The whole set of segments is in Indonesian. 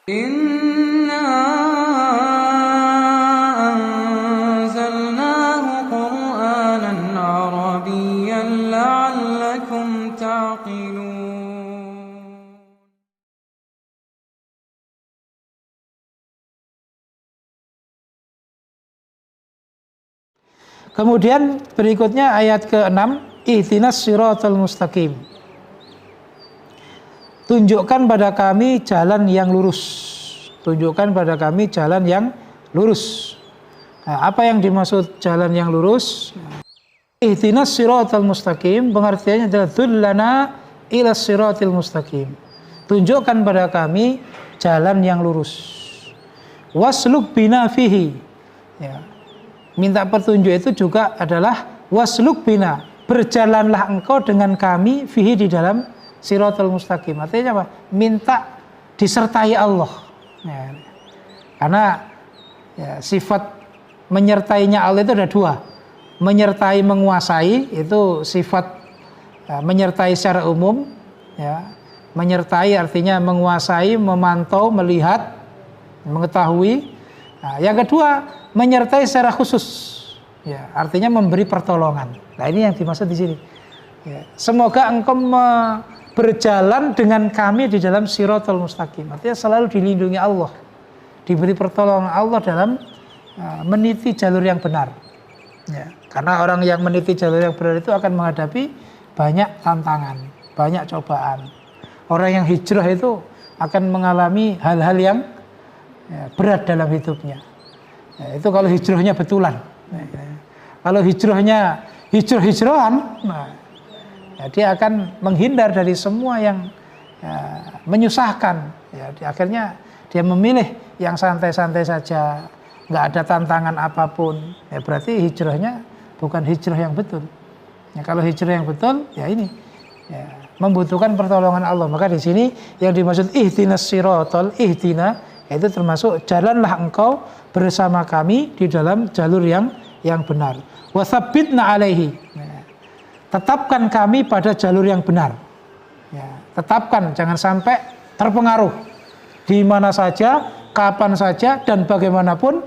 Inna anzalnahu Qur'anan Arabiyyan la'allakum ta'qilun. Kemudian berikutnya ayat ke-6, ihdinas siratal mustaqim. Tunjukkan pada kami jalan yang lurus. Tunjukkan pada kami jalan yang lurus. Nah, apa yang dimaksud jalan yang lurus? Ihdinas siratal mustaqim pengertiannya adalah dullana ila siratil mustaqim. Tunjukkan pada kami jalan yang lurus. Wasluk bina fihi. Ya. Minta petunjuk itu juga adalah wasluk bina, berjalanlah engkau dengan kami fihi di dalam siratal mustaqim. Artinya apa? Minta disertai Allah. Ya. Karena ya, sifat menyertainya Allah itu ada dua. Menyertai menguasai itu sifat ya, menyertai secara umum. Ya. Menyertai artinya menguasai, memantau, melihat, mengetahui. Nah, yang kedua menyertai secara khusus, ya, artinya memberi pertolongan. Nah ini yang dimaksud di sini. Ya, semoga engkau berjalan dengan kami di dalam siratal mustaqim. Artinya selalu dilindungi Allah, diberi pertolongan Allah dalam meniti jalur yang benar. Ya, karena orang yang meniti jalur yang benar itu akan menghadapi banyak tantangan, banyak cobaan. Orang yang hijrah itu akan mengalami hal-hal yang ya, berat dalam hidupnya. Ya, itu kalau hijrahnya betulan. Kalau hijrahnya hijrah-hijrahan, nah, ya, dia akan menghindar dari semua yang ya, menyusahkan. Ya, akhirnya dia memilih yang santai-santai saja, nggak ada tantangan apapun. Ya, berarti hijrahnya bukan hijrah yang betul. Ya, kalau hijrah yang betul, ya ini ya, membutuhkan pertolongan Allah. Maka di sini yang dimaksud ihdinas siratal, ihdina itu termasuk jalanlah engkau bersama kami di dalam jalur yang benar. Wasabbitna alaihi. Ya. Tetapkan kami pada jalur yang benar. Ya. Tetapkan, jangan sampai terpengaruh di mana saja, kapan saja dan bagaimanapun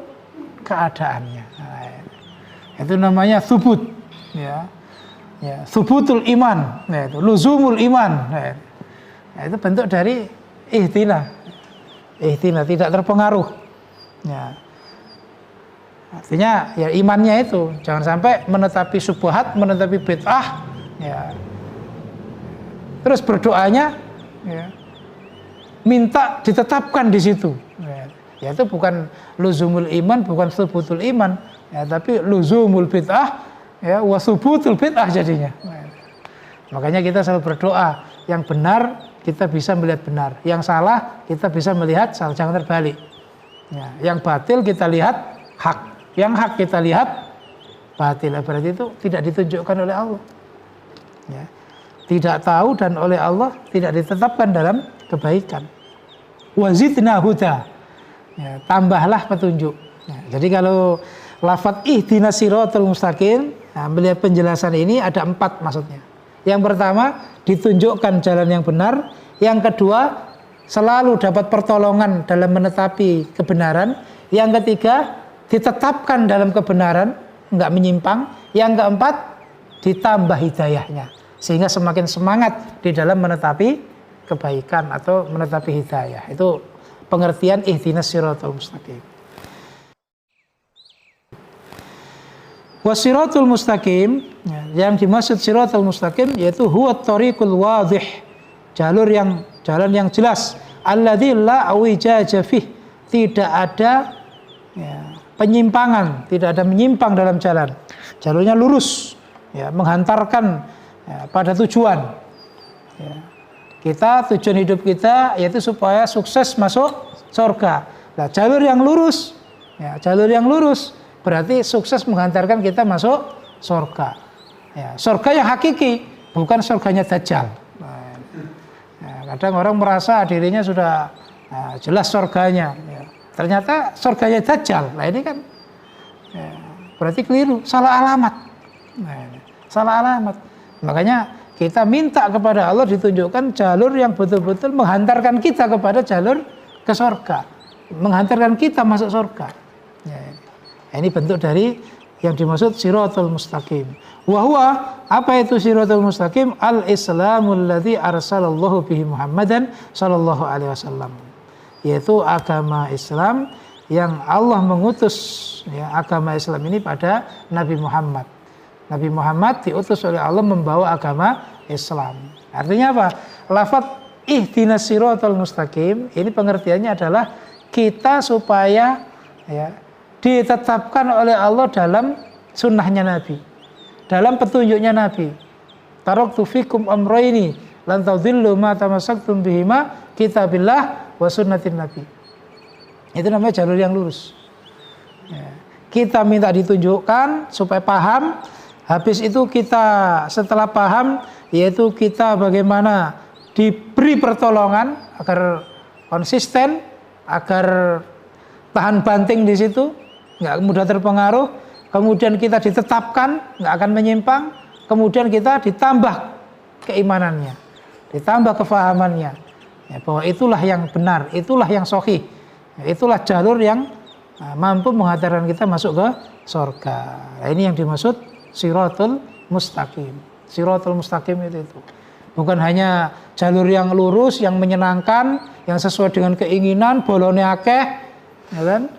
keadaannya. Nah, itu namanya subut. Ya. Ya, subutul iman. Nah, itu luzumul iman. Nah, itu bentuk dari ihtina. Ihtina, tidak terpengaruh. Ya. Artinya ya imannya itu jangan sampai menetapi syubhat, menetapi bid'ah, ya. Terus berdoanya ya, minta ditetapkan di situ. Ya, itu bukan luzumul iman, bukan subutul iman, ya, tapi luzumul bid'ah ya, wa subutul bid'ah jadinya. Makanya kita selalu berdoa yang benar kita bisa melihat benar, yang salah kita bisa melihat salah, jangan terbalik. Ya, yang batil kita lihat hak, yang hak kita lihat batil. Berarti itu tidak ditunjukkan oleh Allah. Ya, tidak tahu dan oleh Allah tidak ditetapkan dalam kebaikan. Wazidna huda. Ya, tambahlah petunjuk. Ya, jadi kalau lafadz ihdinas siratal mustaqim, nah, melihat penjelasan ini ada 4 maksudnya. Yang pertama, ditunjukkan jalan yang benar. Yang kedua, selalu dapat pertolongan dalam menetapi kebenaran. Yang ketiga, ditetapkan dalam kebenaran, enggak menyimpang. Yang keempat, ditambah hidayahnya. Sehingga semakin semangat di dalam menetapi kebaikan atau menetapi hidayah. Itu pengertian ihdinas siratal mustaqim. Wasiratul mustaqim, yang dimaksud siratul mustaqim yaitu huwa thariqul wadhih, jalan yang jelas, alladzi la awijaja fih, tidak ada ya, penyimpangan, tidak ada menyimpang dalam jalan. Jalurnya lurus, ya, menghantarkan ya, pada tujuan. Ya. Kita tujuan hidup kita yaitu supaya sukses masuk surga. Nah, jalur yang lurus, ya, jalur yang lurus berarti sukses menghantarkan kita masuk surga. Ya, surga yang hakiki, bukan surganya Dajjal. Nah, ya, kadang orang merasa dirinya sudah jelas surganya. Ya, ternyata surganya Dajjal. Nah ini kan ya, berarti keliru, salah alamat. Nah, salah alamat. Makanya kita minta kepada Allah ditunjukkan jalur yang betul-betul menghantarkan kita kepada jalur ke surga, menghantarkan kita masuk surga. Ya, ini bentuk dari yang dimaksud siratal mustaqim. Wa huwa, apa itu siratal mustaqim? Al-Islamul ladzi arsalallahu bihi Muhammadan sallallahu alaihi wasallam. Yaitu agama Islam yang Allah mengutus, ya, agama Islam ini pada Nabi Muhammad. Nabi Muhammad diutus oleh Allah membawa agama Islam. Artinya apa? Lafaz ihdinas siratal mustaqim ini pengertiannya adalah kita supaya, ya, ditetapkan oleh Allah dalam sunnahnya Nabi, dalam petunjuknya Nabi. Taraktu fikum amrayni lan tadhillu ma tamassaktum bihima kitabillah wa sunnatin Nabi. Itu namanya jalur yang lurus. Ya. Kita minta ditunjukkan supaya paham. Habis itu kita setelah paham, yaitu kita bagaimana diberi pertolongan agar konsisten, agar tahan banting di situ, nggak mudah terpengaruh. Kemudian kita ditetapkan, nggak akan menyimpang. Kemudian kita ditambah keimanannya, ditambah kefahamannya, ya, bahwa itulah yang benar, itulah yang sahih, ya, itulah jalur yang mampu menghantarkan kita masuk ke surga. Nah, ini yang dimaksud siratul mustaqim. Siratul mustaqim itu. Bukan hanya jalur yang lurus, yang menyenangkan, yang sesuai dengan keinginan, bolone akeh, ya kan?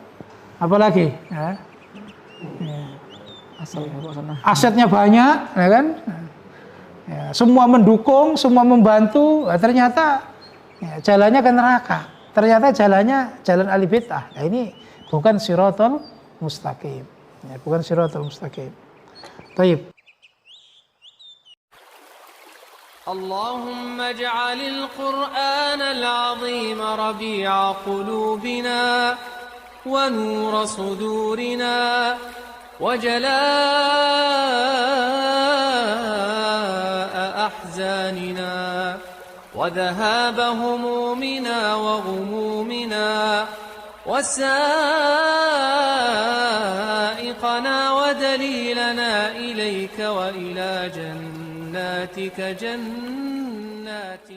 Apalagi, ya. Ya. Asetnya banyak, ya kan? Ya, semua mendukung, semua membantu, ya, ternyata ya, jalannya ke neraka. Ternyata jalannya jalan ahli bid'ah. Nah, ini bukan siratul mustaqim. Ya, bukan siratul mustaqim. Baik. اللهم اجعل القرآن العظيم ربيع قلوبنا ونور صدورنا وجلاء أحزاننا وذهاب همومنا وغمومنا وسائقنا ودليلنا إليك وإلى جناتك جنات